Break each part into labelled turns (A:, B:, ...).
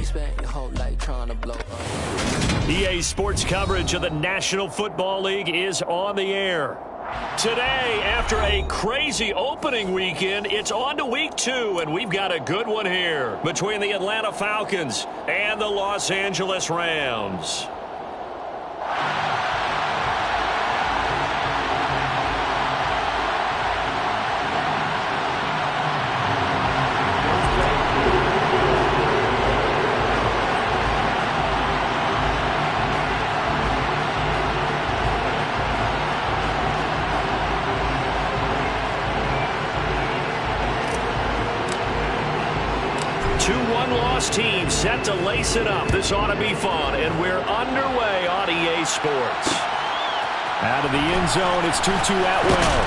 A: spent your whole life trying to blow up.
B: EA Sports coverage of the National Football League is on the air. Today, after a crazy opening weekend, it's on to week 2, and we've got a good one here between the Atlanta Falcons and the Los Angeles Rams. Team set to lace it up. This ought to be fun, and we're underway on EA Sports. Out of the end zone, it's Tutu Atwell.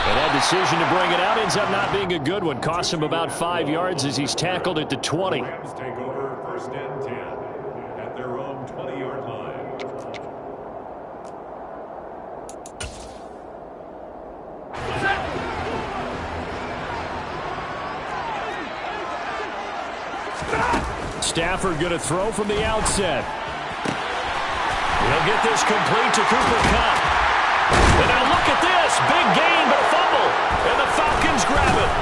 B: And that decision to bring it out ends up not being a good one. Costs him about 5 yards as he's tackled at the 20.
C: Rams take over 1st and 10 at their own 20-yard line.
B: Stafford going to throw from the outset. He'll get this complete to Cooper Kupp. And now look at this. Big gain, but a fumble. And the Falcons grab it.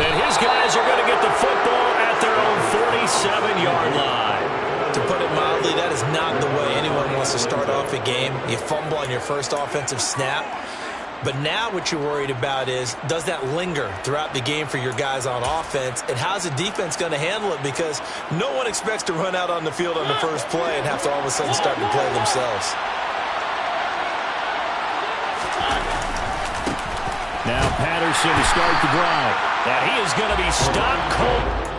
B: And his guys are going to get the football at their own 47-yard line.
D: To put it mildly, that is not the way anyone wants to start off a game. You fumble on your first offensive snap. But now what you're worried about is, does that linger throughout the game for your guys on offense? And how's the defense going to handle it? Because no one expects to run out on the field on the first play and have to all of a sudden start to play themselves.
B: Now Patterson to start the drive. And he is going to be stopped cold.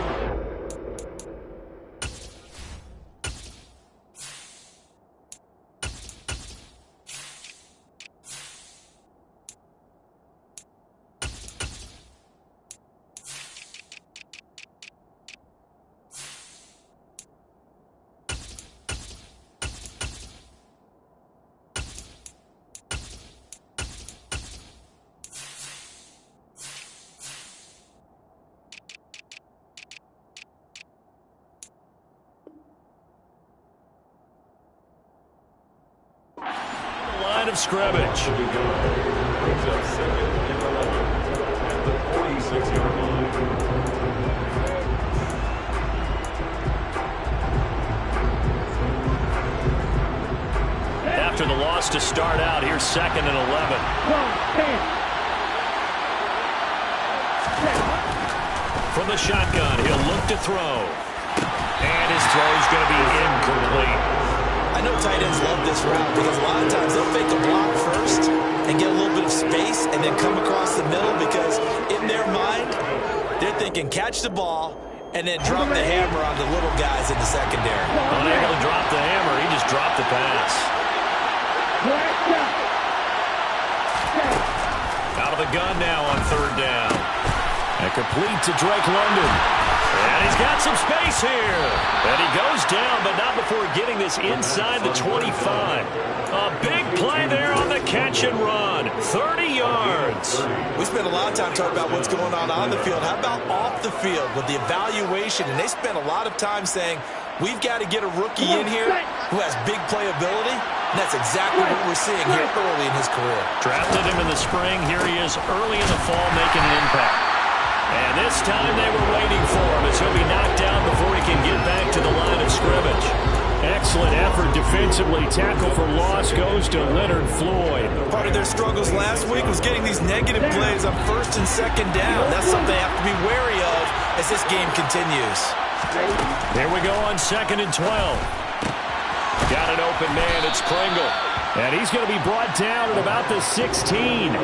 B: Of scrimmage. After the loss to start out, here's 2nd and 11. From the shotgun, he'll look to throw. And his throw is going to be incomplete.
D: I know tight ends love this route because a lot of times they'll fake a block first and get a little bit of space and then come across the middle because in their mind, they're thinking catch the ball and then drop the hammer on the little guys in the secondary.
B: Unable to drop the hammer, he just dropped the pass. Out of the gun now on 3rd down. And complete to Drake London. And he's got some space here. And he goes down, but not before getting this inside the 25. A big play there on the catch and run. 30 yards.
D: We spent a lot of time talking about what's going on the field. How about off the field with the evaluation? And they spent a lot of time saying, we've got to get a rookie in here who has big playability. And that's exactly what we're seeing here early in his career.
B: Drafted him in the spring. Here he is early in the fall making an impact. And this time they were waiting for him as he'll be knocked down before he can get back to the line of scrimmage. Excellent effort defensively. Tackle for loss goes to Leonard Floyd.
D: Part of their struggles last week was getting these negative plays on 1st and 2nd down. That's something they have to be wary of as this game continues.
B: Here we go on 2nd and 12. Got an open man. It's Pringle. And he's going to be brought down at about the 16.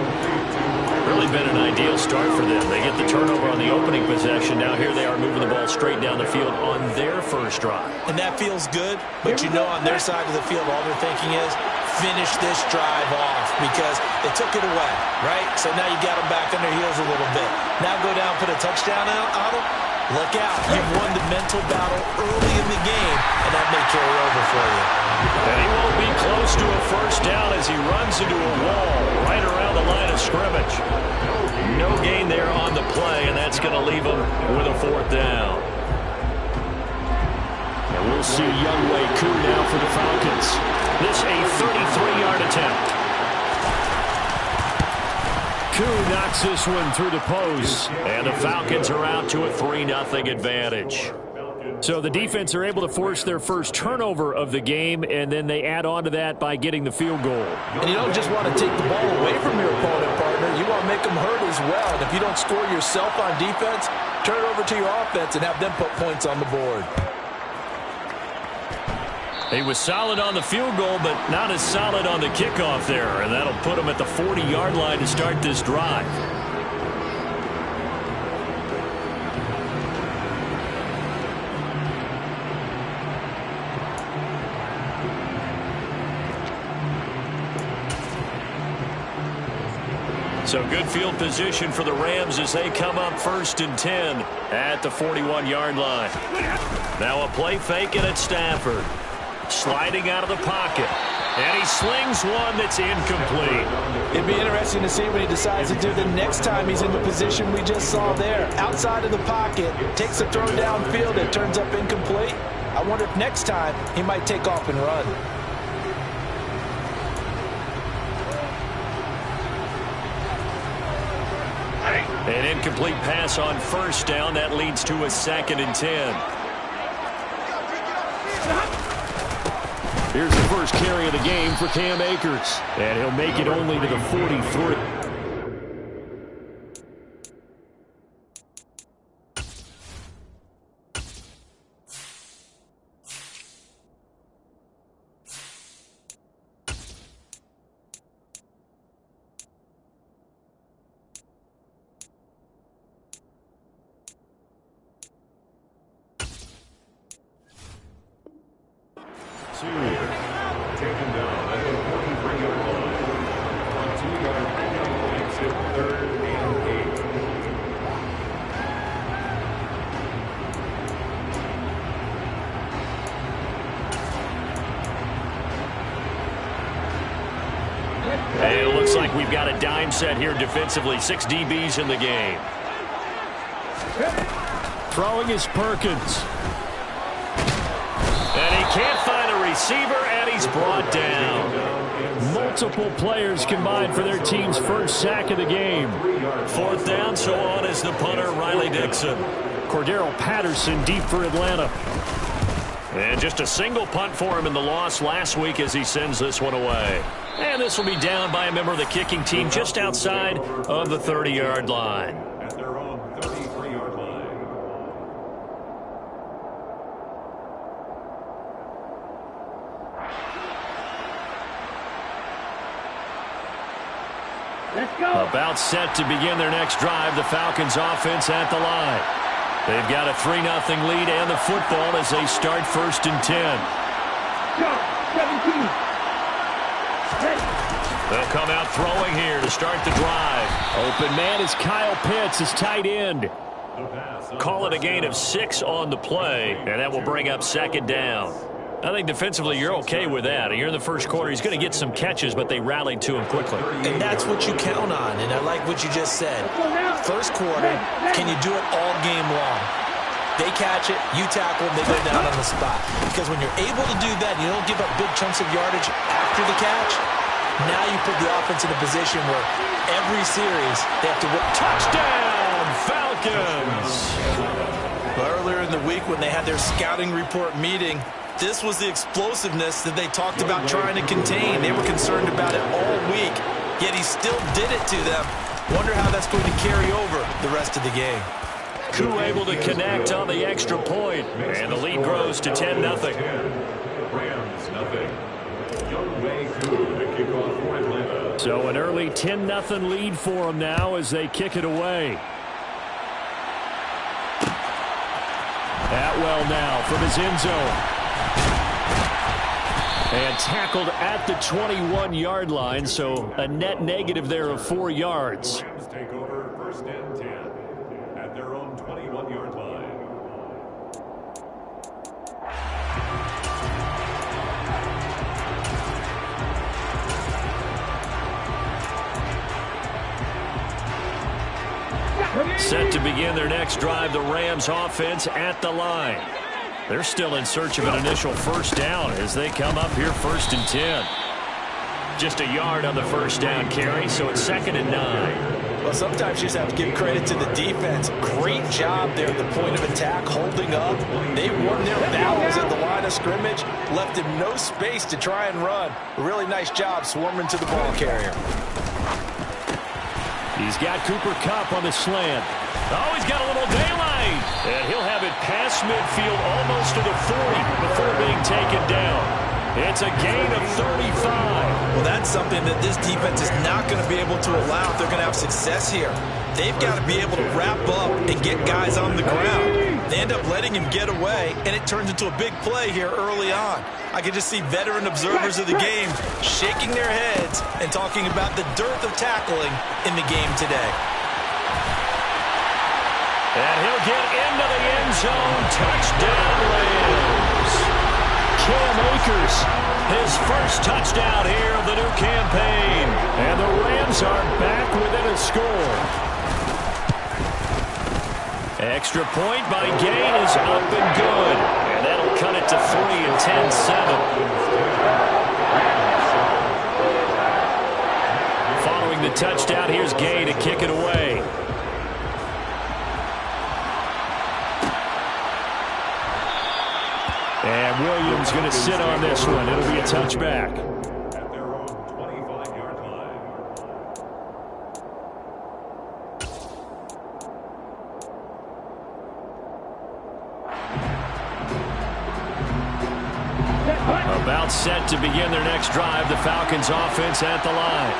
B: Really been an ideal start for them. They get the turnover on the opening possession. Now here they are moving the ball straight down the field on their first drive.
D: And that feels good, but you know on their side of the field all they're thinking is finish this drive off because they took it away, right? So now you got them back on their heels a little bit. Now go down, put a touchdown on them. Look out. You've won the mental battle early in the game, and that may carry over for you.
B: And he won't be close to a first down as he runs into a wall right around the line of scrimmage. No gain there on the play, and that's going to leave him with a 4th down. see Younghoe Koo now for the Falcons. This a 33-yard attempt. Koo knocks this one through the post, and the Falcons are out to a 3-0 advantage. So the defense are able to force their first turnover of the game, and then they add on to that by getting the field goal.
D: And you don't just want to take the ball away from your opponent, partner. You want to make them hurt as well. And if you don't score yourself on defense, turn it over to your offense and have them put points on the board.
B: He was solid on the field goal, but not as solid on the kickoff there, and that'll put him at the 40-yard line to start this drive. So good field position for the Rams as they come up 1st and 10 at the 41-yard line. Now a play fake, and it's Stafford. Sliding out of the pocket. And he slings one that's incomplete.
D: It'd be interesting to see what he decides to do the next time he's in the position we just saw there. Outside of the pocket, takes a throw downfield, it turns up incomplete. I wonder if next time he might take off and run.
B: An incomplete pass on 1st down. That leads to a 2nd and 10. Here's the first carry of the game for Cam Akers. And he'll make it only to the 43.
C: Taken down at the 43-yard line. On 2-yard penalty, makes it 3rd and 8.
B: And it looks like we've got a dime set here defensively. 6 DBs in the game. Throwing is Perkins. And he can't find a receiver, and he's brought down. Multiple players combined for their team's first sack of the game. 4th down, so on is the punter, Riley Dixon. Cordero Patterson deep for Atlanta. And just a single punt for him in the loss last week as he sends this one away. And this will be down by a member of the kicking team just outside of the 30-yard line.
C: At their own 33-yard line.
B: About set to begin their next drive, the Falcons offense at the line. They've got a 3-0 lead and the football as they start 1st and 10. They'll come out throwing here to start the drive. Open man is Kyle Pitts, his tight end. Call it a gain of 6 on the play, and that will bring up 2nd down. I think defensively you're okay with that. You're in the first quarter. He's going to get some catches, but they rallied to him quickly.
D: And that's what you count on, and I like what you just said. First quarter, can you do it all game long? They catch it, you tackle them, they go down on the spot. Because when you're able to do that, you don't give up big chunks of yardage after the catch, now you put the offense in a position where every series they have to work.
B: Touchdown, Falcons!
D: Earlier in the week when they had their scouting report meeting, this was the explosiveness that they talked about trying to contain. They were concerned about it all week, yet he still did it to them. Wonder how that's going to carry over the rest of the game.
B: Koo able to connect on the extra point, and the lead grows to 10-0.
C: Rams, nothing. Younghoe Koo, the kickoff for Atlanta.
B: So an early 10-0 lead for them now as they kick it away. Atwell now from his end zone. And tackled at the 21-yard line, so a net negative there of 4 yards.
C: Rams take over 1st and 10 at their own 21-yard line.
B: Set to begin their next drive, the Rams offense at the line. They're still in search of an initial first down as they come up here 1st and 10. Just a yard on the first down carry, so it's 2nd and 9.
D: Well, sometimes you just have to give credit to the defense. Great job there at the point of attack, holding up. They won their battles at the line of scrimmage, left him no space to try and run. A really nice job swarming to the ball carrier.
B: He's got Cooper Kupp on the slant. Oh, he's got a little daylight. And he'll have it past midfield almost to the 40 before being taken down. It's a gain of 35.
D: Well, that's something that this defense is not going to be able to allow if they're going to have success here. They've got to be able to wrap up and get guys on the ground. They end up letting him get away, and it turns into a big play here early on. I can just see veteran observers of the game shaking their heads and talking about the dearth of tackling in the game today.
B: And he'll get into the end zone. Touchdown, Rams. Cam Akers, his first touchdown here of the new campaign. And the Rams are back within a score. Extra point by Gain is up and good. And that'll cut it to 3 and 10-7. Following the touchdown, here's Gain to kick it away. And Williams going to sit on this one. It'll be a touchback.
C: At their own 25-yard line.
B: About set to begin their next drive. The Falcons offense at the line.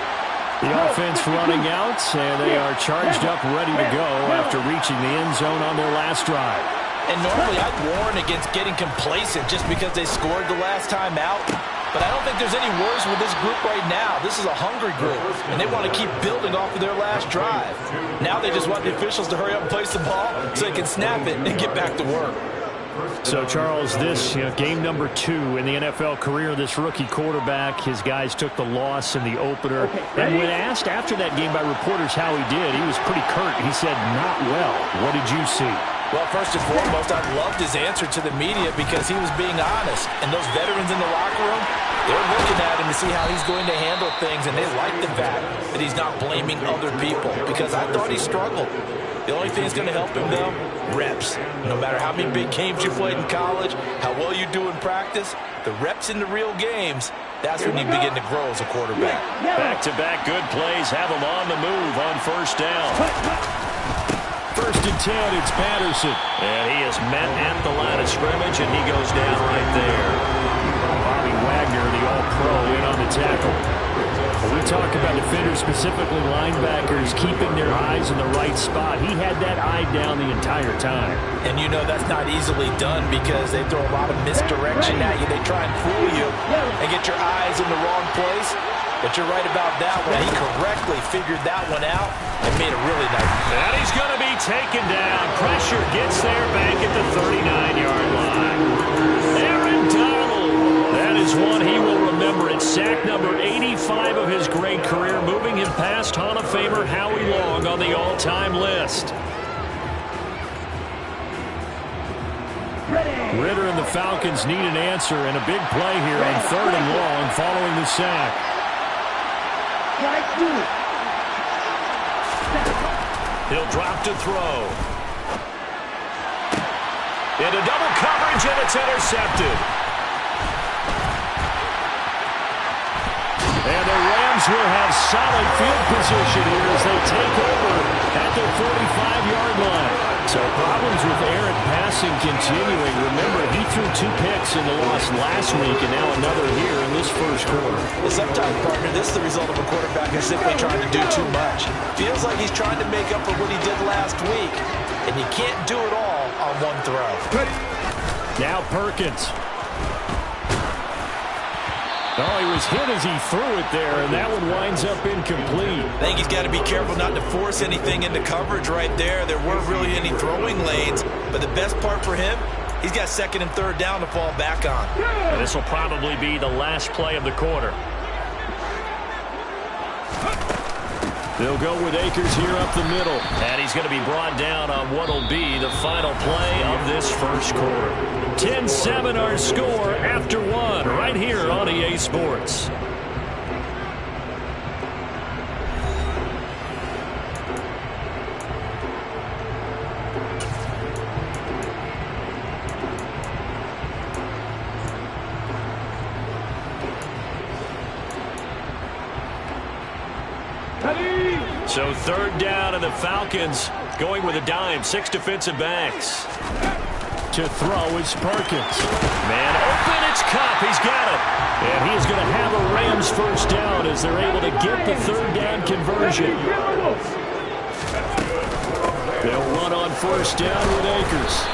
B: The offense running out, and they are charged up, ready to go after reaching the end zone on their last drive.
D: And normally I'd warn against getting complacent just because they scored the last time out. But I don't think there's any worries with this group right now. This is a hungry group, and they want to keep building off of their last drive. Now they just want the officials to hurry up and place the ball so they can snap it and get back to work.
B: So, Charles, this game number 2 in the NFL career, this rookie quarterback, his guys took the loss in the opener. And when asked after that game by reporters how he did, he was pretty curt. He said, not well. What did you see?
D: Well, first and foremost, I loved his answer to the media because he was being honest. And those veterans in the locker room, they're looking at him to see how he's going to handle things, and they like the fact that he's not blaming other people because I thought he struggled. The only thing that's going to help him, though, reps. No matter how many big games you played in college, how well you do in practice, the reps in the real games, that's when you begin to grow as a quarterback.
B: Back-to-back good plays have him on the move on first down. 1st and 10, it's Patterson. And he is met at the line of scrimmage, and he goes down right there. Bobby Wagner, the all-pro, in on the tackle. When we talk about defenders, specifically linebackers, keeping their eyes in the right spot, he had that eye down the entire time.
D: And you know that's not easily done because they throw a lot of misdirection at you. They try and fool you and get your eyes in the wrong place. But you're right about that one. He correctly figured that one out and made a really nice.
B: And he's going to be taken down. Pressure gets there back at the 39-yard line. Aaron Donald. That is one he will remember. It's sack number 85 of his great career, moving him past Hall of Famer Howie Long on the all-time list. Ritter and the Falcons need an answer, and a big play here on 3rd and long following the sack. He'll drop to throw. Into double coverage, and it's intercepted. And the Rams will have solid field position here as they take over at their 45-yard line. So problems with Aaron passing continuing. Remember, he threw 2 picks in the loss last week, and now another here in this first quarter.
D: Sometimes, partner, this is the result of a quarterback who's simply trying to do too much. Feels like he's trying to make up for what he did last week, and you can't do it all on one throw.
B: Now Perkins. Oh, he was hit as he threw it there, and that one winds up incomplete.
D: I think he's got to be careful not to force anything into coverage right there. There weren't really any throwing lanes, but the best part for him, he's got 2nd and 3rd down to fall back on.
B: And this will probably be the last play of the quarter. They'll go with Akers here up the middle. And he's going to be brought down on what will be the final play of this first quarter. 10-7 our score after one right here on EA Sports. So third down, and the Falcons going with a dime. 6 defensive backs. To throw is Perkins. Man open, it's Kupp. He's got it. And he is going to have a Rams first down as they're able to get the third down conversion. They'll run on first down with Akers.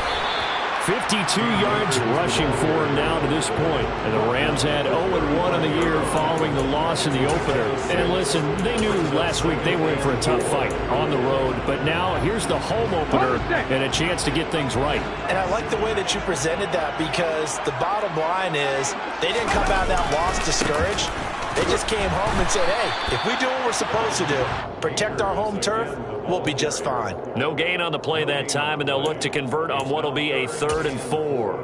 B: 52 yards rushing for him now to this point. And the Rams had 0-1 on the year following the loss in the opener. And listen, they knew last week they were in for a tough fight on the road. But now here's the home opener and a chance to get things right.
D: And I like the way that you presented that, because the bottom line is they didn't come out of that loss discouraged. They just came home and said, hey, if we do what we're supposed to do, protect our home turf, we'll be just fine.
B: No gain on the play that time, and they'll look to convert on what will be a 3rd and 4.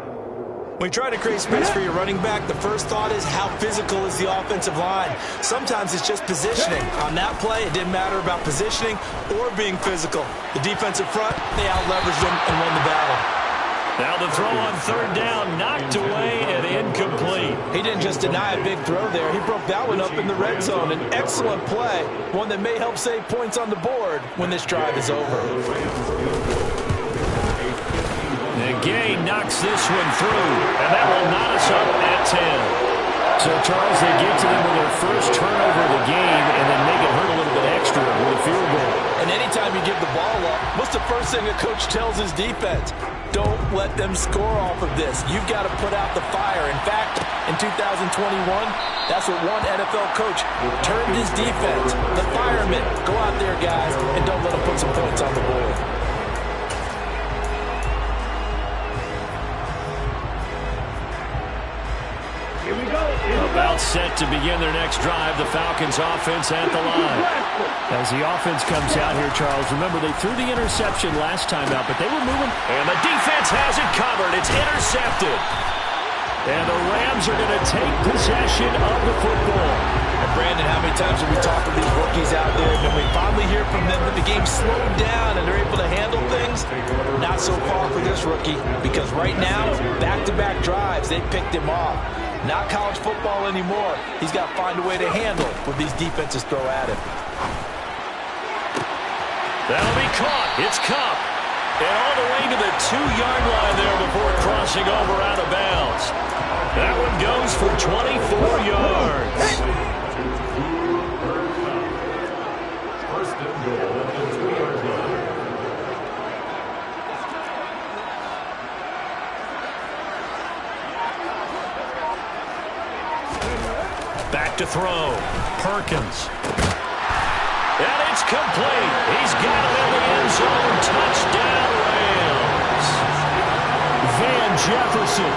D: When you try to create space for your running back, the first thought is how physical is the offensive line. Sometimes it's just positioning. On that play, it didn't matter about positioning or being physical. The defensive front, they out-leveraged them and won the battle.
B: Now the throw on third down, knocked away and incomplete.
D: He didn't just deny a big throw there. He broke that one up in the red zone. An excellent play, one that may help save points on the board when this drive is over.
B: And Gay knocks this one through, and that will knot us up at 10. So, Charles, they get to them with their first turnover of the game and then make it hurt a little bit extra with a field goal.
D: And anytime you give the ball up, what's the first thing a coach tells his defense? Don't let them score off of this. You've got to put out the fire. In fact, in 2021, that's what one NFL coach termed his defense. The firemen. Go out there, guys, and don't let them put some points on the board.
C: Here we go.
B: About set to begin their next drive, the Falcons offense at the line. As the offense comes out here, Charles, remember they threw the interception last time out, but they were moving. And the defense has it covered. It's intercepted. And the Rams are going to take possession of the football.
D: And Brandon, how many times have we talked to these rookies out there, and we finally hear from them that the game slowed down and they're able to handle things? Not so far for this rookie, because right now, back-to-back drives, they picked him off. Not college football anymore. He's got to find a way to handle what these defenses throw at him.
B: That'll be caught. It's Kupp. And all the way to the 2-yard line there before crossing over out of bounds. That one goes for 24 yards.
C: First and goal at the 2-yard line.
B: Back to throw. Perkins. And it's complete. He's got it in the end zone. Touchdown, Rams. Van Jefferson.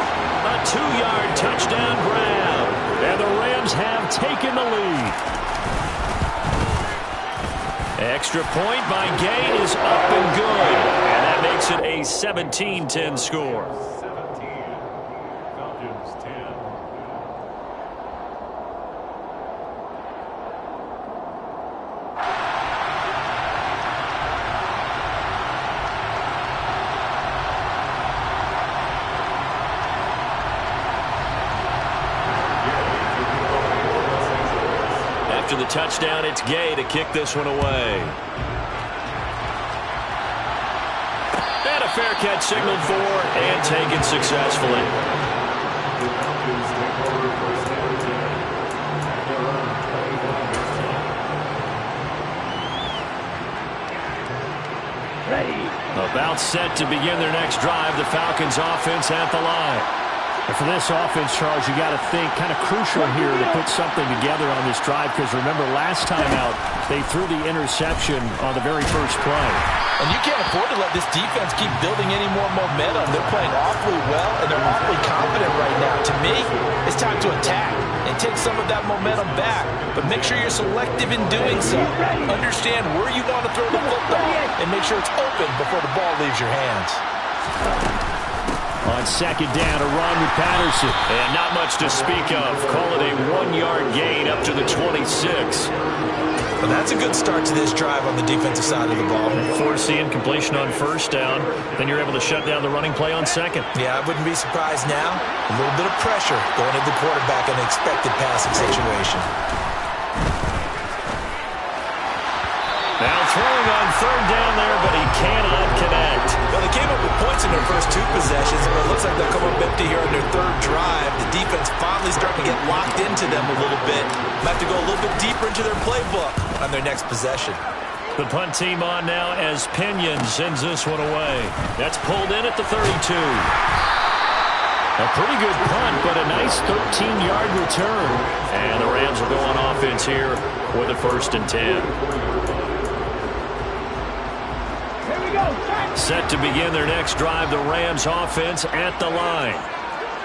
B: A 2-yard touchdown grab. And the Rams have taken the lead. Extra point by Gay is up and good. And that makes it a 17-10 score.
C: 17. Falcons 10.
B: After the touchdown, it's Gay to kick this one away. And a fair catch signaled for and taken successfully. About set to begin their next drive, the Falcons offense at the line. And for this offense, Charles, you got to think kind of crucial here to put something together on this drive, because remember last time out they threw the interception on the very first play.
D: And you can't afford to let this defense keep building any more momentum. They're playing awfully well, and they're awfully confident right now. To me, it's time to attack and take some of that momentum back. But make sure you're selective in doing so. Understand where you want to throw the football, and make sure it's open before the ball leaves your hands.
B: On second down, a run with Patterson. And not much to speak of. Call it a 1-yard gain up to the 26.
D: Well, that's a good start to this drive on the defensive side of the ball.
B: Forcing completion on first down. Then you're able to shut down the running play on second.
D: Yeah, I wouldn't be surprised now. A little bit of pressure going into the quarterback in an expected passing situation.
B: Now throwing on third down there, but he cannot connect.
D: Well, they came up with points in their first 2 possessions, but it looks like they'll come up empty here on their third drive. The defense finally starting to get locked into them a little bit. Might have to go a little bit deeper into their playbook on their next possession.
B: The punt team on now as Pinion sends this one away. That's pulled in at the 32. A pretty good punt, but a nice 13-yard return. And the Rams will go on offense here with a 1st and 10. Set to begin their next drive, the Rams offense at the line.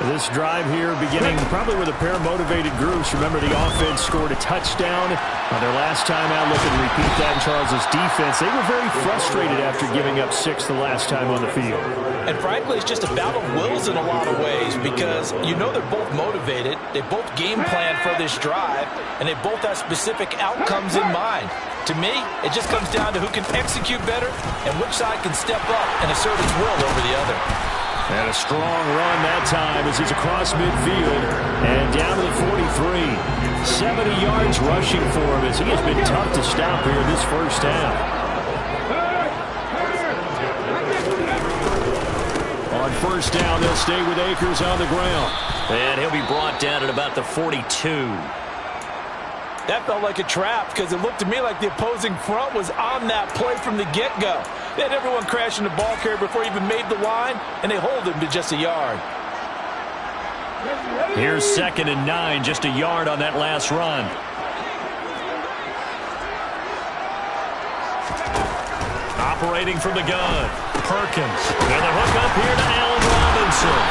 B: This drive here beginning probably with a pair of motivated groups. Remember, the offense scored a touchdown on their last time out. Looking to repeat that in Charles' defense. They were very frustrated after giving up 6 the last time on the field.
D: And frankly, it's just a battle of wills in a lot of ways because you know they're both motivated. They both game plan for this drive, and they both have specific outcomes in mind. To me, it just comes down to who can execute better and which side can step up and assert its will over the other.
B: And a strong run that time as he's across midfield and down to the 43. 70 yards rushing for him as he has been tough to stop here this first half. On first down, they'll stay with Akers on the ground. And he'll be brought down at about the 42.
D: That felt like a trap because it looked to me like the opposing front was on that play from the get-go. They had everyone crashing the ball carrier before he even made the line, and they hold him to just a yard.
B: Here's 2nd and 9, just a yard on that last run. Operating from the gun, Perkins. And the hook up here to Allen Robinson.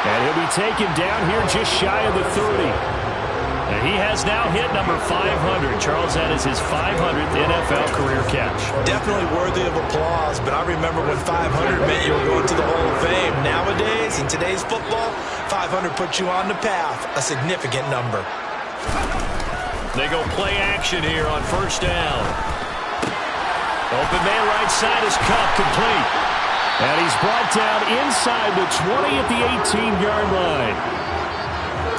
B: And he'll be taken down here just shy of the 30. And he has now hit number 500. Charles, that is his 500th NFL career catch. Definitely
D: worthy of applause, but I remember when 500 meant you were going to the Hall of Fame. Nowadays, in today's football, 500 puts you on the path, a significant number.
B: They go play action here on first down. Open man right side is Kupp, complete. And he's brought down inside the 20 at the 18-yard line.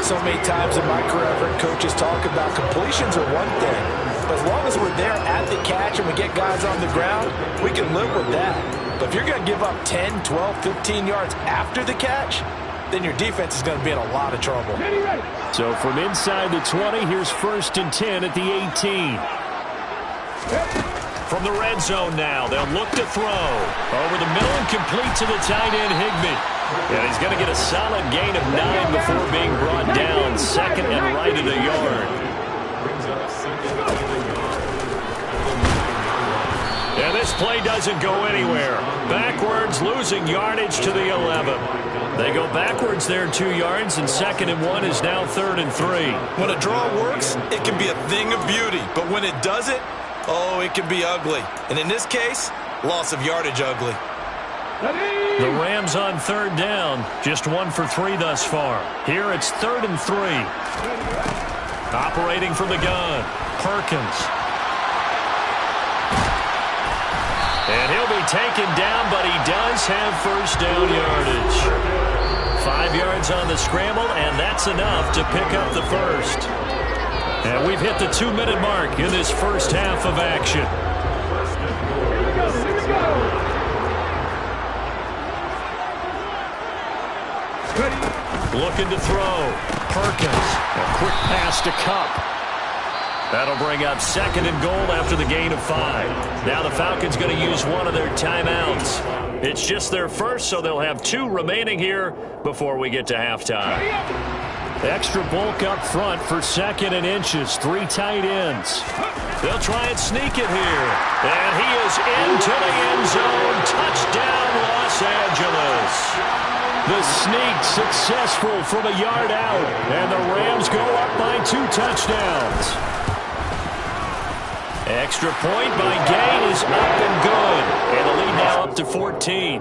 D: So many times in my career, I've heard coaches talk about completions are one thing. But as long as we're there at the catch and we get guys on the ground, we can live with that. But if you're going to give up 10, 12, 15 yards after the catch, then your defense is going to be in a lot of trouble.
B: So from inside the 20, here's 1st and 10 at the 18. From the red zone now, they'll look to throw. Over the middle and complete to the tight end, Higbee. And he's going to get a solid gain of 9 before being brought down. 2nd and right at a yard. And this play doesn't go anywhere. Backwards, losing yardage to the 11. They go backwards there 2 yards, and 2nd and 1 is now 3rd and 3.
D: When a draw works, it can be a thing of beauty. But when it doesn't, oh, it can be ugly. And in this case, loss of yardage ugly.
B: The Rams on 3rd down, just 1 for 3 thus far. Here it's 3rd and 3. Operating from the gun, Perkins. And he'll be taken down, but he does have first down yardage. 5 yards on the scramble, and that's enough to pick up the first. And we've hit the 2-minute mark in this first half of action. Looking to throw. Perkins. A quick pass to Kupp. That'll bring up 2nd and goal after the gain of 5. Now the Falcons going to use one of their timeouts. It's just their first, so they'll have 2 remaining here before we get to halftime. Extra bulk up front for 2nd and inches. 3 tight ends. They'll try and sneak it here. And he is into the end zone. Touchdown, Los Angeles. The sneak successful from a yard out. And the Rams go up by 2 touchdowns. Extra point by Gay is up and good. And the lead now up to 14.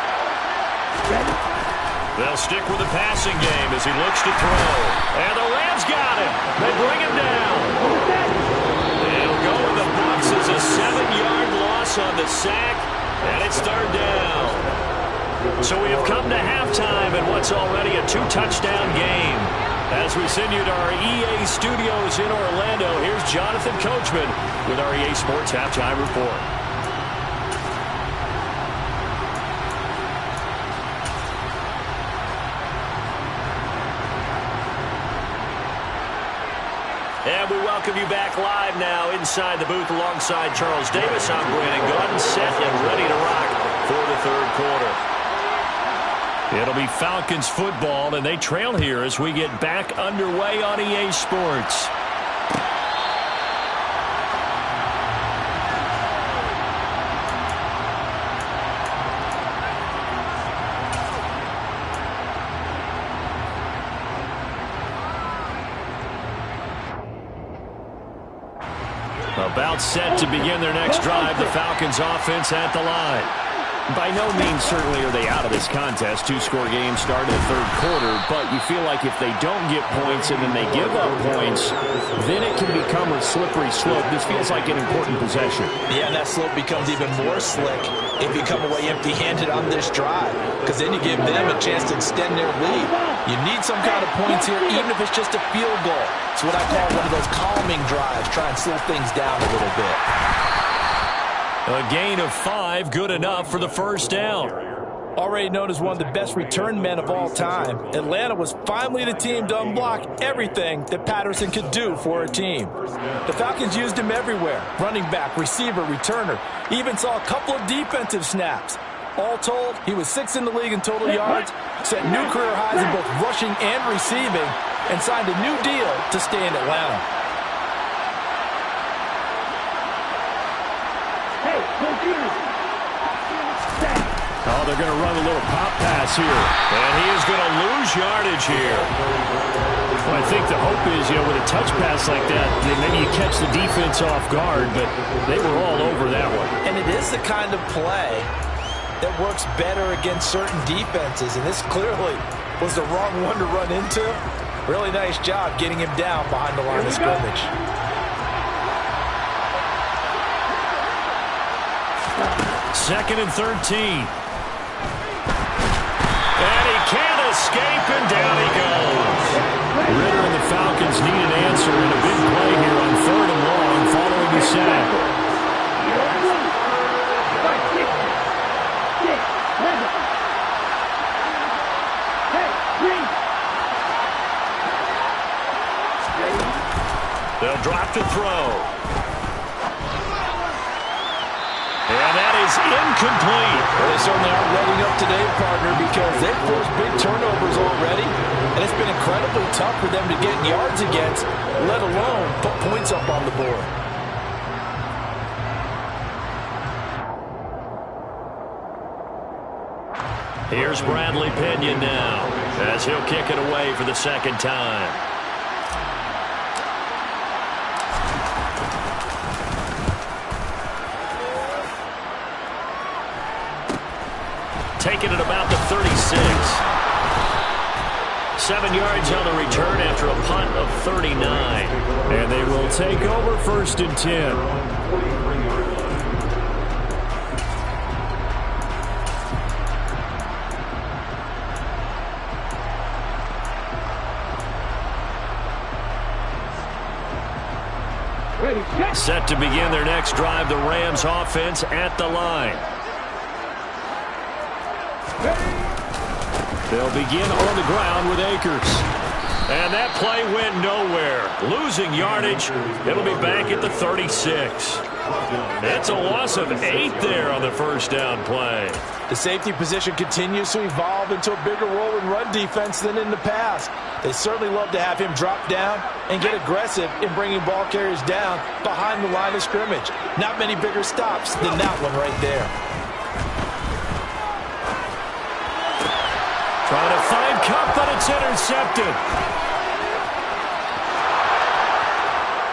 B: They'll stick with the passing game as he looks to throw. And the Rams got him. They bring him down. It'll go in the books as a 7-yard loss on the sack, and it's third down. So we have come to halftime in what's already a 2-touchdown game. As we send you to our EA studios in Orlando, here's Jonathan Coachman with our EA Sports Halftime Report. And we welcome you back live now inside the booth alongside Charles Davis. I'm Brandon Gaudin, set and ready to rock for the third quarter. It'll be Falcons football, and they trail here as we get back underway on EA Sports. About set to begin their next drive, the Falcons offense at the line. By no means certainly are they out of this contest. 2-score game start in the third quarter, but you feel like if they don't get points and then they give up points, then it can become a slippery slope. This feels like an important possession.
E: Yeah, and that slope becomes even more slick if you come away empty-handed on this drive, because then you give them a chance to extend their lead. You need some kind of points here, even if it's just a field goal. It's what I call one of those calming drives. Try and slow things down a little bit.
B: A gain of 5, good enough for the first down.
E: Already known as one of the best return men of all time, Atlanta was finally the team to unblock everything that Patterson could do for a team. The Falcons used him everywhere: running back, receiver, returner. Even saw a couple of defensive snaps. All told, he was 6th in the league in total yards, set new career highs in both rushing and receiving, and signed a new deal to stay in Atlanta.
B: Oh, they're going to run a little pop pass here. And he is going to lose yardage here. Well, I think the hope is, with a touch pass like that maybe you catch the defense off guard, but they were all over that one.
E: And it is the kind of play that works better against certain defenses, and this clearly was the wrong one to run into. Really nice job getting him down behind the line of scrimmage.
B: Second and 13. And he can't escape, and down he goes. Ridder and the Falcons need an answer in a big play here on 3rd and long following the sack. They'll drop to throw. And that is incomplete.
E: Well, they certainly aren't letting up today, partner, because they've forced big turnovers already, and it's been incredibly tough for them to get yards against, let alone put points up on the board.
B: Here's Bradley Pinion now, as he'll kick it away for the second time. Taking it about the 36. 7 yards on the return after a punt of 39. And they will take over 1st and 10. Set to begin their next drive, the Rams offense at the line. They'll begin on the ground with Akers. And that play went nowhere. Losing yardage. It'll be back at the 36. It's a loss of 8 there on the first down play.
E: The safety position continues to evolve into a bigger role in run defense than in the past. They certainly love to have him drop down and get aggressive in bringing ball carriers down behind the line of scrimmage. Not many bigger stops than that one right there.
B: Trying to find Kupp, but it's intercepted.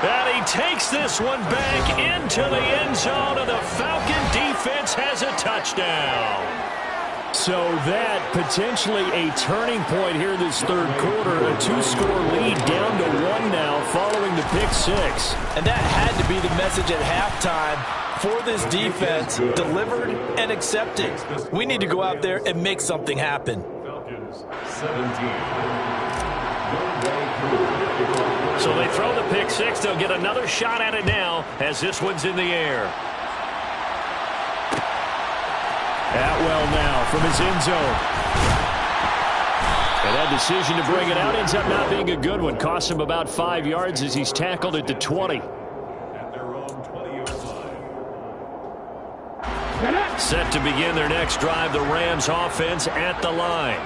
B: And he takes this one back into the end zone, and the Falcon defense has a touchdown. So that potentially a turning point here this third quarter. A 2-score lead down to 1 now following the pick six.
E: And that had to be the message at halftime for this defense. Delivered and accepted. We need to go out there and make something happen.
C: Falcons 17.
B: So they throw the pick six. They'll get another shot at it now as this one's in the air. Atwell now from his end zone. And that decision to bring it out ends up not being a good one. Costs him about 5 yards as he's tackled at the 20.
C: At their own 20-yard line.
B: Set to begin their next drive, the Rams offense at the line.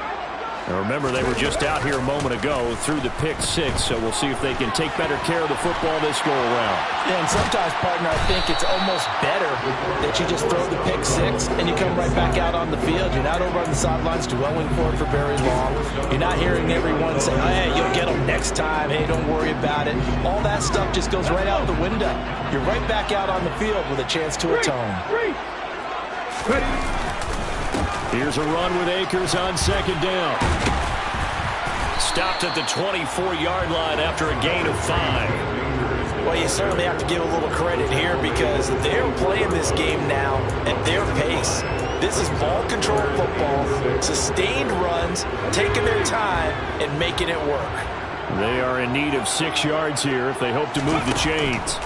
B: Now remember, they were just out here a moment ago through the pick six, so we'll see if they can take better care of the football this go-around.
E: Yeah, and sometimes, partner, I think it's almost better that you just throw the pick six and you come right back out on the field. You're not over on the sidelines dwelling for it for very long. You're not hearing everyone say, oh, hey, you'll get them next time. Hey, don't worry about it. All that stuff just goes right out the window. You're right back out on the field with a chance to atone.
B: Here's a run with Akers on second down. Stopped at the 24-yard line after a gain of 5.
E: Well, you certainly have to give a little credit here because they're playing this game now at their pace. This is ball control football, sustained runs, taking their time, and making it work.
B: They are in need of 6 yards here if they hope to move the chains.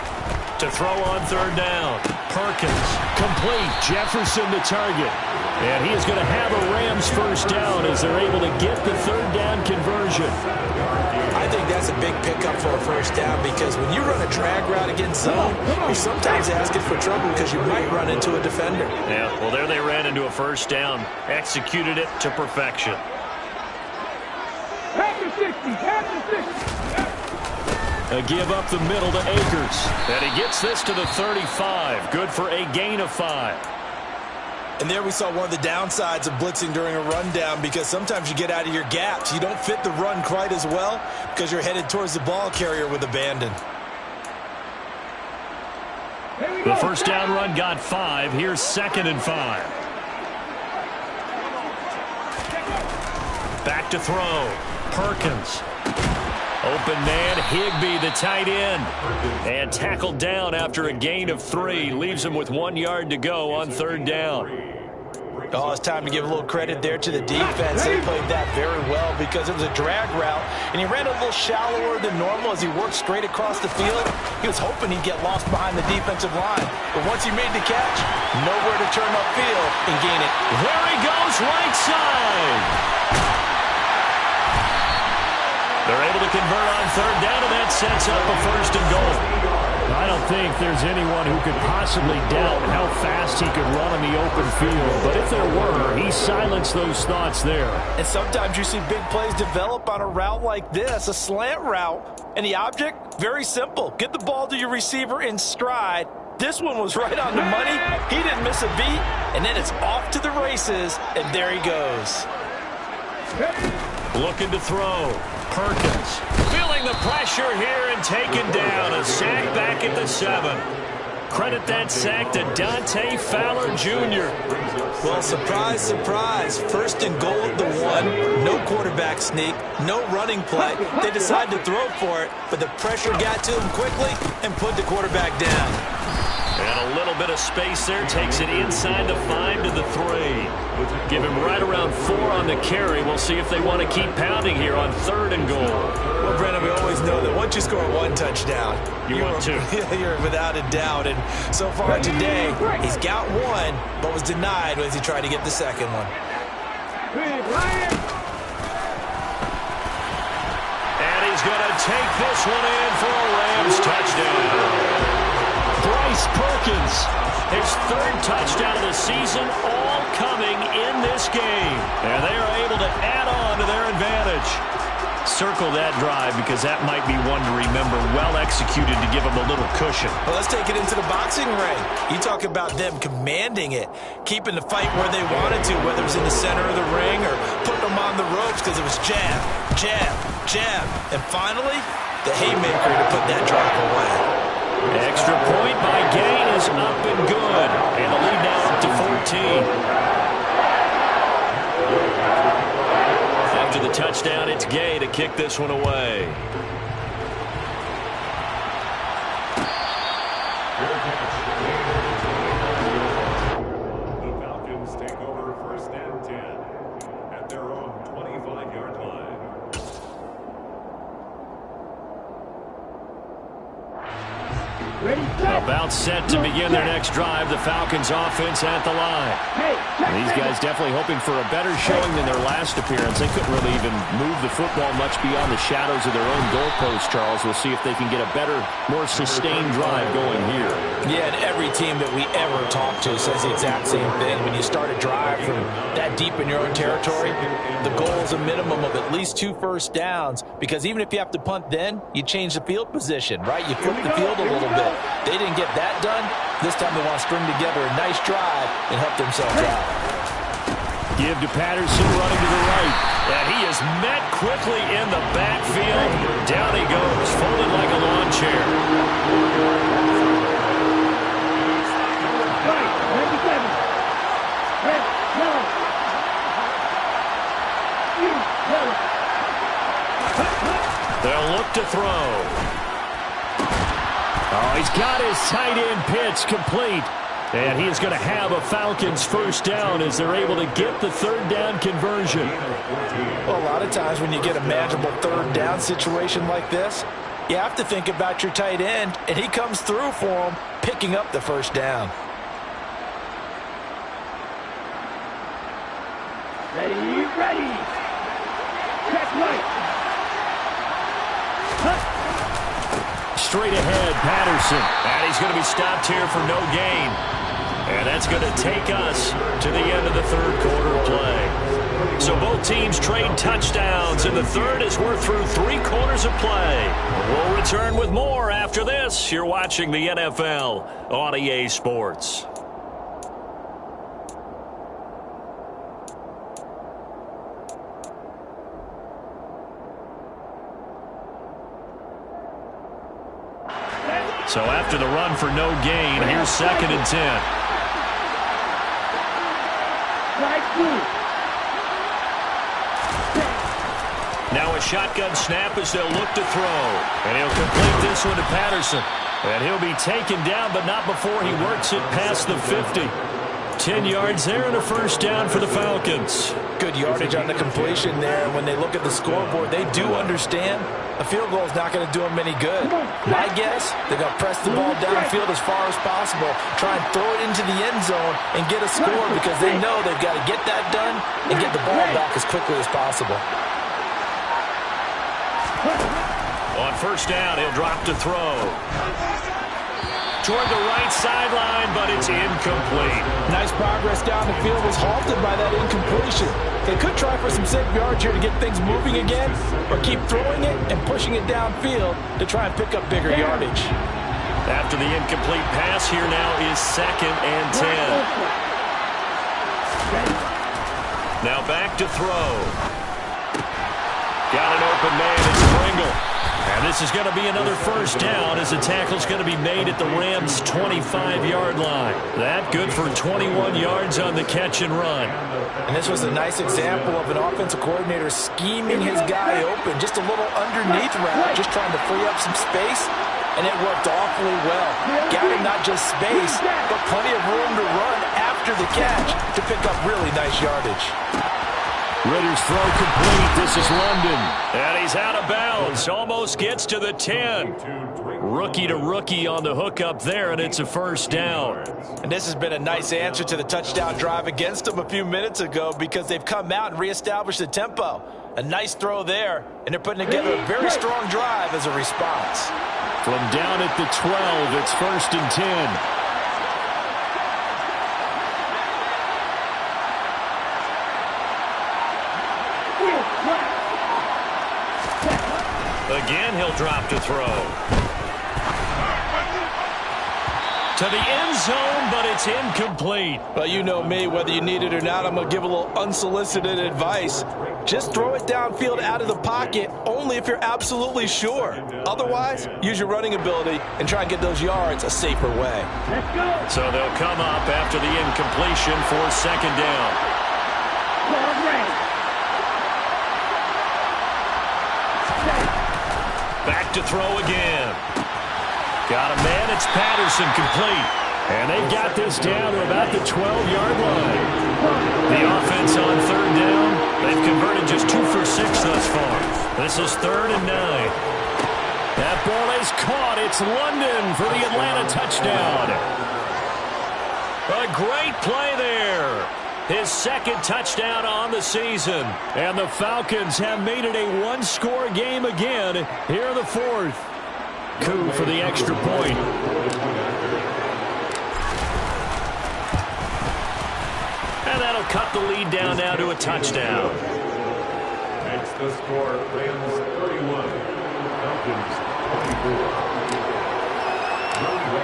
B: To throw on third down, Perkins, complete, Jefferson the target. And he is going to have a Rams first down as they're able to get the third down conversion.
E: I think that's a big pickup for a first down because when you run a drag route against zone, you're sometimes asking for trouble because you might run into a defender.
B: Yeah, well, there they ran into a first down, executed it to perfection. A give up the middle to Akers. And he gets this to the 35. Good for a gain of 5.
E: And there we saw one of the downsides of blitzing during a rundown because sometimes you get out of your gaps. You don't fit the run quite as well because you're headed towards the ball carrier with abandon.
B: The first down run got 5. Here's 2nd and 5. Back to throw. Perkins. Open man, Higbee, the tight end. And tackled down after a gain of 3. Leaves him with 1 yard to go on third down.
E: Oh, it's time to give a little credit there to the defense. They played that very well because it was a drag route, and he ran a little shallower than normal as he worked straight across the field. He was hoping he'd get lost behind the defensive line. But once he made the catch, nowhere to turn upfield and gain it.
B: There he goes, right side. They're able to convert on third down, and that sets up a 1st and goal. I don't think there's anyone who could possibly doubt how fast he could run on the open field. But if there were, he silenced those thoughts there.
E: And sometimes you see big plays develop on a route like this, a slant route. And the object, very simple. Get the ball to your receiver in stride. This one was right on the money. He didn't miss a beat. And then it's off to the races, and there he goes.
B: Looking to throw. Perkins feeling the pressure here and taken down. A sack back at the 7. Credit that sack to Dante Fowler Jr.
E: Well, surprise, surprise. 1st and goal at the 1. No quarterback sneak. No running play. They decided to throw for it, but the pressure got to him quickly and put the quarterback down.
B: And a little bit of space there. Takes it inside the 5 to the 3. Give him right around 4 on the carry. We'll see if they want to keep pounding here on 3rd and goal.
E: Well, Brennan, we always know that once you score 1 touchdown,
B: you want 2.
E: You're without a doubt. And so far today, he's got 1, but was denied as he tried to get the 2nd one.
B: And he's going to take this one in for a Rams touchdown. Bryce Perkins, his 3rd touchdown of the season, all coming in this game. And they are able to add on to their advantage. Circle that drive because that might be one to remember. Well executed to give them a little cushion.
E: Well, let's take it into the boxing ring. You talk about them commanding it, keeping the fight where they wanted to, whether it was in the center of the ring or putting them on the ropes because it was jab, jab, jab. And finally, the haymaker to put that drop away.
B: Extra point by Gain is up and good. And the lead now up to 14. the touchdown, it's Gay to kick this one away.
C: The Falcons take over 1st and 10 at their own 25-yard line.
F: Ready, set.
B: About set to begin their next drive. The Falcons offense at the line.
F: Hey, check,
B: These guys definitely hoping for a better showing than their last appearance. They couldn't really even move the football much beyond the shadows of their own goalpost, Charles. We'll see if they can get a better, more sustained drive going here.
E: Yeah, and every team that we ever talk to says the exact same thing. When you start a drive from that deep in your own territory, the goal is a minimum of at least 2 first downs, because even if you have to punt then, you change the field position, right? You flip the field a little bit. They didn't get that done. This time they want to string together a nice drive and help themselves out.
B: Give to Patterson running to the right. And he is met quickly in the backfield. Down he goes, folded like a lawn chair.
F: right, 97. Red, yellow. Yellow.
B: They'll look to throw. Oh, he's got his tight end pitch complete. And he is going to have a Falcons first down as they're able to get the 3rd down conversion.
E: Well, a lot of times when you get a manageable 3rd down situation like this, you have to think about your tight end, and he comes through for him, picking up the first down.
F: Ready. Check right.
B: Straight ahead, Patterson. And he's going to be stopped here for no gain. And that's going to take us to the end of the 3rd quarter play. So both teams trade touchdowns in the 3rd as we're through 3 quarters of play. We'll return with more after this. You're watching the NFL on EA Sports. So after the run for no gain, here's 2nd and 10. Now a shotgun snap as they'll look to throw. And he'll complete this one to Patterson. And he'll be taken down, but not before he works it past the 50. 10 yards there and a first down for the Falcons.
E: Good yardage on the completion there. When they look at the scoreboard, they do understand a field goal is not going to do them any good. My guess, they're going to press the ball downfield as far as possible, try and throw it into the end zone and get a score, because they know they've got to get that done and get the ball back as quickly as possible.
B: On first down, he'll drop to throw. Toward the right sideline, but it's incomplete.
E: Nice progress down the field, was halted by that incompletion. They could try for some safe yards here to get things moving again, or keep throwing it and pushing it downfield to try and pick up bigger yardage.
B: After the incomplete pass, here now is 2nd and 10. Now back to throw. Got an open man, it's Pringle. And this is going to be another first down as the tackle's going to be made at the Rams' 25-yard line. That good for 21 yards on the catch and run.
E: And this was a nice example of an offensive coordinator scheming his guy open, just a little underneath route, just trying to free up some space, and it worked awfully well. Got him not just space, but plenty of room to run after the catch to pick up really nice yardage.
B: Ritter's throw complete. This is London. And he's out of bounds. Almost gets to the 10. Rookie to rookie on the hookup there, and it's a first down.
E: And this has been a nice answer to the touchdown drive against them a few minutes ago, because they've come out and reestablished the tempo. A nice throw there, and they're putting together a very strong drive as a response.
B: From down at the 12, it's 1st and 10. Again, he'll drop to throw. To the end zone, but it's incomplete.
E: Well, you know me, whether you need it or not, I'm going to give a little unsolicited advice. Just throw it downfield out of the pocket, only if you're absolutely sure. Otherwise, use your running ability and try and get those yards a safer way.
F: Let's go.
B: So they'll come up after the incompletion for 2nd down.
F: Ball ready.
B: to throw again. Got a man. It's Patterson, complete. And they've got this down to about the 12-yard line. The offense on third down, they've converted just 2 for 6 thus far. This is 3rd and 9. That ball is caught. It's London for the Atlanta touchdown. A great play there. His 2nd touchdown on the season. And the Falcons have made it a one-score game again here in the 4th. Koo for the extra point. And that'll cut the lead down now to a touchdown.
C: Makes the score Rams 31, Falcons 24.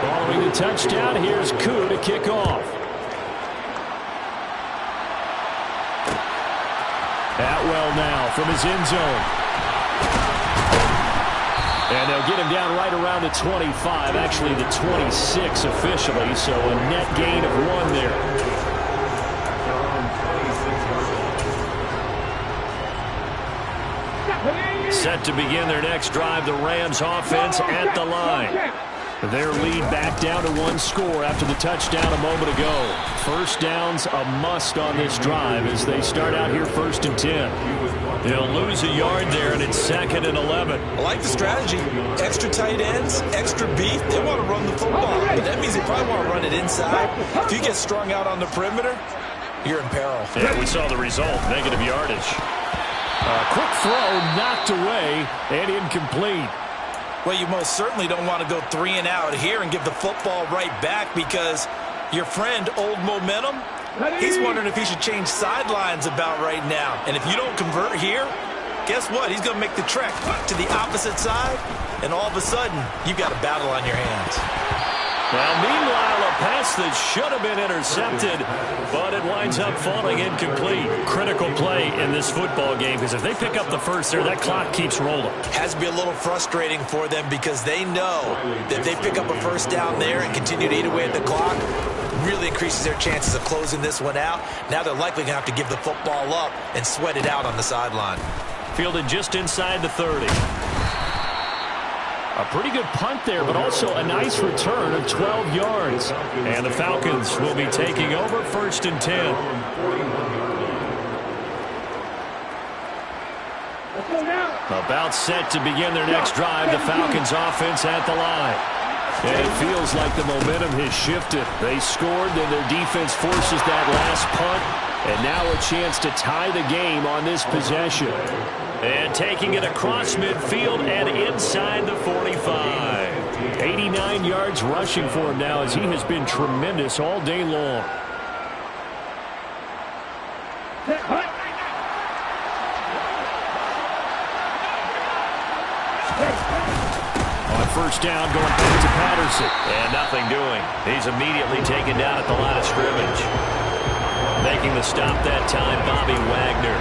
B: Following the touchdown, here's Koo to kick off. Atwell now from his end zone. And they'll get him down right around the 25, actually the 26 officially, so a net gain of 1 there. Set to begin their next drive, the Rams offense at the line. Their lead back down to 1 score after the touchdown a moment ago. First down's a must on this drive as they start out here 1st and 10. They'll lose a yard there, and it's 2nd and 11.
D: I like the strategy. Extra tight ends, extra beef. They want to run the football, but that means they probably want to run it inside. If you get strung out on the perimeter, you're in peril.
B: Yeah, we saw the result, negative yardage. Quick throw knocked away and incomplete.
D: Well, you most certainly don't want to go 3 and out here and give the football right back because your friend, Old Momentum, he's wondering if he should change sidelines about right now. And if you don't convert here, guess what? He's going to make the trek to the opposite side, and all of a sudden, you've got a battle on your hands.
B: Well, meanwhile, a pass that should have been intercepted, but it winds up falling incomplete. Critical play in this football game because if they pick up the first there, that clock keeps rolling.
D: Has to be a little frustrating for them because they know that if they pick up a first down there and continue to eat away at the clock, really increases their chances of closing this one out. Now they're likely going to have to give the football up and sweat it out on the sideline.
B: Fielded just inside the 30. A pretty good punt there, but also a nice return of 12 yards. And the Falcons will be taking over 1st and 10. About set to begin their next drive, the Falcons offense at the line. And it feels like the momentum has shifted. They scored, then their defense forces that last punt. And now a chance to tie the game on this possession. And taking it across midfield and inside the 45. 89 yards rushing for him now as he has been tremendous all day long. On first down, going back to Patterson. And nothing doing. He's immediately taken down at the line of scrimmage. Making the stop that time, Bobby Wagner.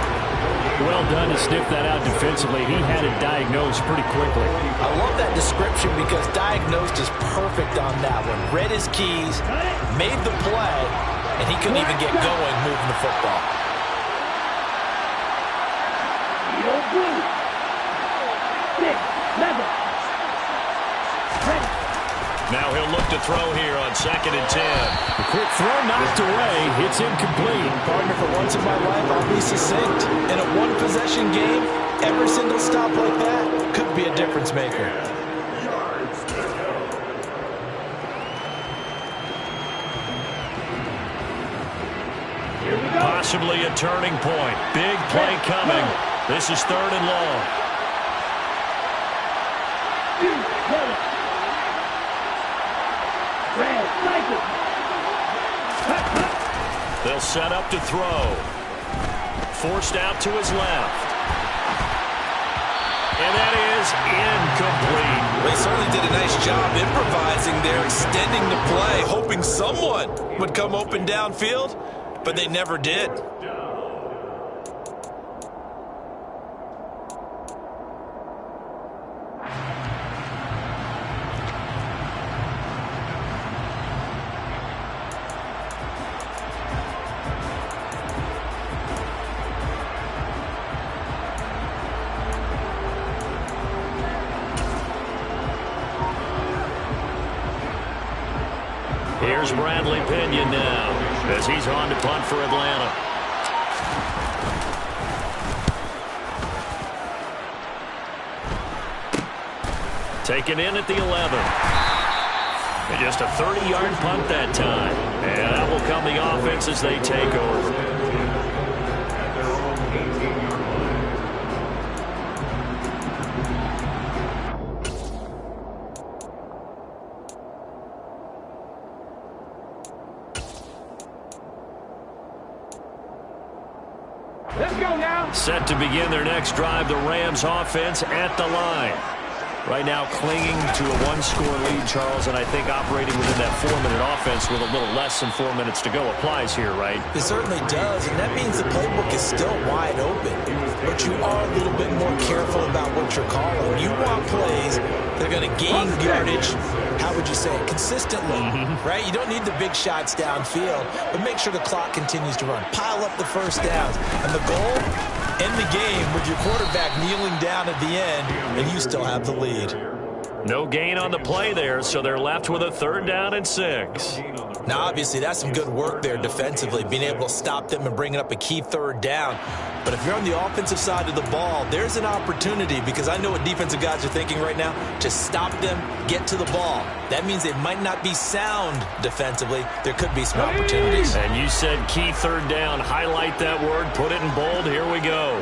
B: Well done to sniff that out defensively. He had it diagnosed pretty quickly.
D: I love that description because diagnosed is perfect on that one. Read his keys, made the play, and he couldn't even get going moving the football.
B: Now he'll look to throw here on 2nd and 10. The quick throw knocked away. It's incomplete.
D: Partner, for once in my life, I'll be succinct. In a one-possession game, every single stop like that could be a difference maker.
B: Possibly a turning point. Big play coming. This is 3rd and long. They'll set up to throw. Forced out to his left. And that is incomplete.
D: They certainly did a nice job improvising there, extending the play, hoping someone would come open downfield, but they never did.
B: Here's Bradley Pinion now as he's on to punt for Atlanta. Taken in at the 11. And just a 30-yard punt that time. And that will come the offense as they take over.
C: At their own 18-yard line.
F: Let's go now.
B: Set to begin their next drive, the Rams offense at the line. Right now clinging to a one-score lead, Charles, and I think operating within that 4-minute offense with a little less than 4 minutes to go applies here, right?
D: It certainly does, and that means the playbook is still wide open. But you are a little bit more careful about what you're calling. You want plays that are going to gain yardage, how would you say it, consistently, right? You don't need the big shots downfield, but make sure the clock continues to run. Pile up the first downs. And the goal, end the game with your quarterback kneeling down at the end, and you still have the lead.
B: No gain on the play there, so they're left with a 3rd down and 6.
D: Now, obviously, that's some good work there defensively, being able to stop them and bringing up a key 3rd down. But if you're on the offensive side of the ball, there's an opportunity, because I know what defensive guys are thinking right now, to stop them, get to the ball. That means they might not be sound defensively. There could be some opportunities.
B: And you said key 3rd down. Highlight that word. Put it in bold. Here we go.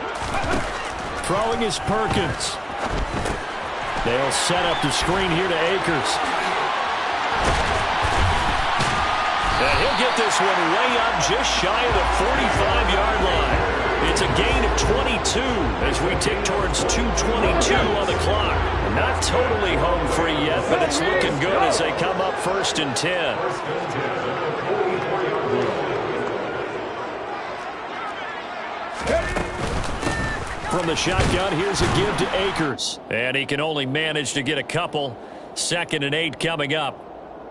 B: Throwing is Perkins. They'll set up the screen here to Akers. And he'll get this one way up just shy of the 45-yard line. It's a gain of 22 as we tick towards 2:22 on the clock. Not totally home free yet, but it's looking good as they come up 1st and 10. From the shotgun, here's a give to Akers. And he can only manage to get a couple. 2nd and 8 coming up.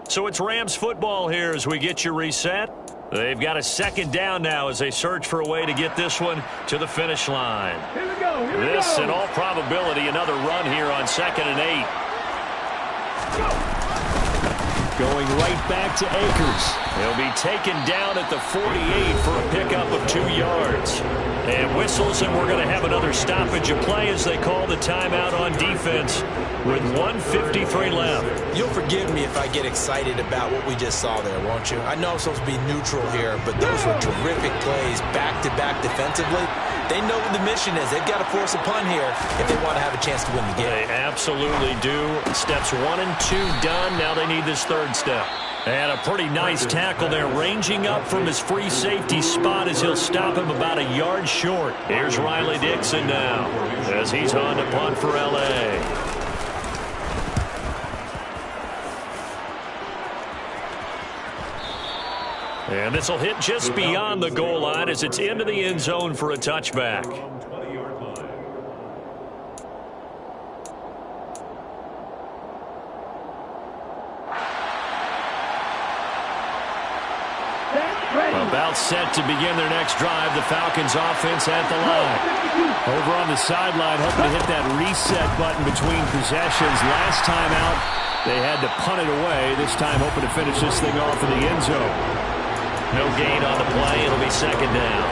B: So it's Rams football here as we get you reset. They've got a 2nd down now as they search for a way to get this one to the finish line.
F: Here we go. Here we
B: This,
F: go.
B: in all probability, another run here on 2nd and 8. Going right back to Akers. He'll be taken down at the 48 for a pickup of 2 yards. And whistles, and we're going to have another stoppage of play as they call the timeout on defense with 1:53 left.
D: You'll forgive me if I get excited about what we just saw there, won't you? I know I'm supposed to be neutral here, but those were terrific plays back-to-back defensively. They know what the mission is. They've got to force a punt here if they want to have a chance to win the game.
B: They absolutely do. Steps 1 and 2 done. Now they need this 3rd step. And a pretty nice tackle there, ranging up from his free safety spot as he'll stop him about a yard short. Here's Riley Dixon now as he's on to punt for L.A. And this will hit just beyond the goal line as it's into the end zone for a touchback.
C: 20-yard line.
B: About set to begin their next drive, the Falcons offense at the line. Over on the sideline, hoping to hit that reset button between possessions. Last time out, they had to punt it away. This time, hoping to finish this thing off in the end zone. No gain on the play. It'll be 2nd down.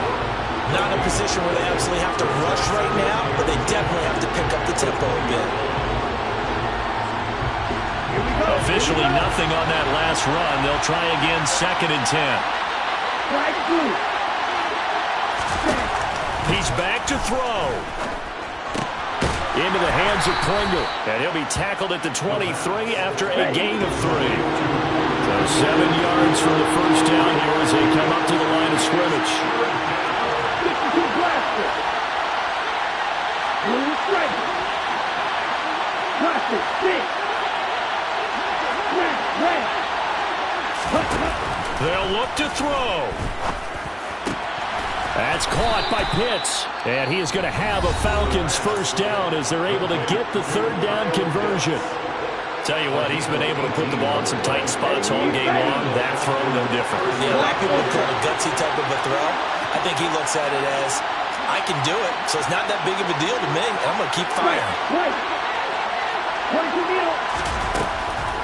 D: Not in a position where they absolutely have to rush right now, but they definitely have to pick up the tempo a bit.
B: Officially nothing on that last run. They'll try again 2nd and 10. He's back to throw. Into the hands of Pringle. And he'll be tackled at the 23 after a gain of 3. So 7 yards for the 1st down here as they come up to the line of scrimmage. They'll look to throw. That's caught by Pitts. And he is going to have a Falcons 1st down as they're able to get the 3rd down conversion. Tell you what, he's been able to put the ball in some tight spots all game long. That throw, no different.
D: Yeah, a lot of people would call it a gutsy type of a throw. I think he looks at it as, I can do it, so it's not that big of a deal to me, and I'm going to keep firing.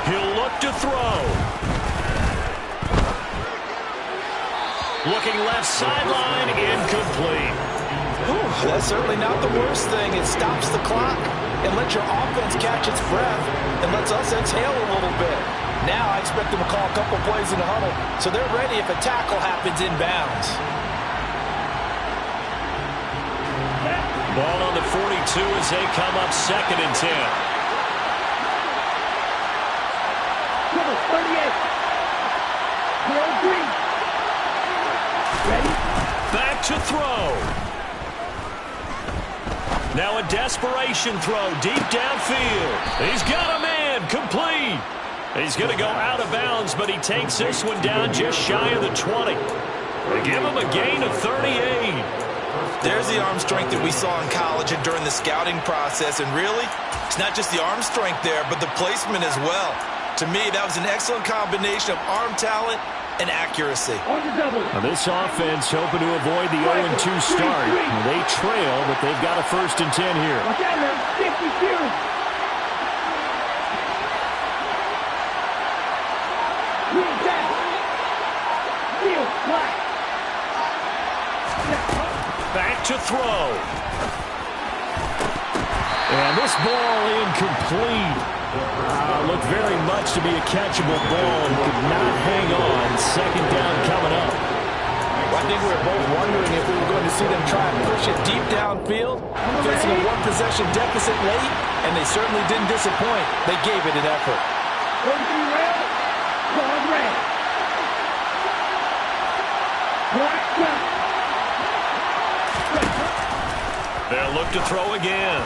B: He'll look to throw. Looking left sideline, incomplete.
E: Ooh, that's certainly not the worst thing. It stops the clock and lets your offense catch its breath and lets us exhale a little bit. Now I expect them to call a couple plays in the huddle so they're ready if a tackle happens inbounds.
B: Ball on the 42 as they come up 2nd and 10.
F: Number 38. Green. Ready?
B: Back to throw. Now a desperation throw deep downfield. He's got a man, complete. He's going to go out of bounds, but he takes this one down just shy of the 20. They give him a gain of 38.
D: There's the arm strength that we saw in college and during the scouting process. And really, it's not just the arm strength there, but the placement as well. To me, that was an excellent combination of arm talent and accuracy.
B: Now this offense hoping to avoid the 0-2 start. They trail, but they've got a 1st and 10 here.
F: Watch out, man. 52. Green back. Field, black.
B: Back to throw. And this ball incomplete. Looked very much to be a catchable ball and could not hang on. 2nd down coming up.
E: Well, I think we were both wondering if we were going to see them try and push it deep downfield, facing a 1-possession deficit late, and they certainly didn't disappoint. They gave it an effort.
F: 43 red. Call red. Black gun.
B: They'll look to throw again.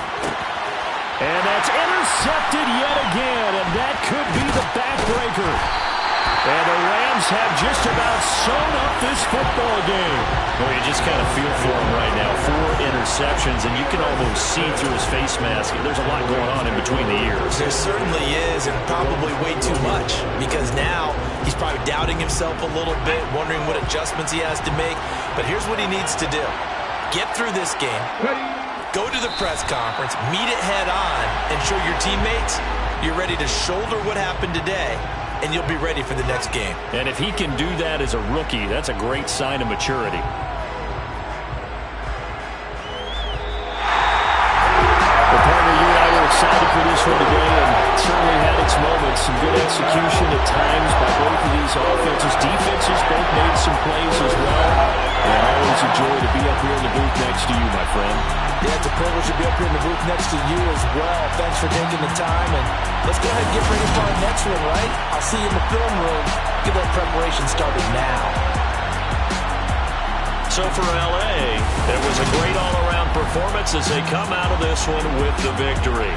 B: And that's intercepted yet again, and that could be the backbreaker. And the Rams have just about sewn up this football game. Well, you just kind of feel for him right now. 4 interceptions, and you can almost see through his face mask. There's a lot going on in between the ears.
D: There certainly is, and probably way too much, because now he's probably doubting himself a little bit, wondering what adjustments he has to make. But here's what he needs to do. Get through this game. Go to the press conference, meet it head on, and show your teammates you're ready to shoulder what happened today, and you'll be ready for the next game.
B: And if he can do that as a rookie, that's a great sign of maturity. Well, partner, you and I were excited for this one today, and certainly had its moments. Some good execution at times by both of these offenses. Defenses both made some plays as well. And I always enjoy to be up here in the booth next to you, my friend.
E: Yeah, it's a privilege to be up here in the booth next to you as well. Thanks for taking the time, and let's go ahead and get ready for our next one, right? I'll see you in the film room. Get that preparation started now.
B: So for LA, it was a great all-around performance as they come out of this one with the victory.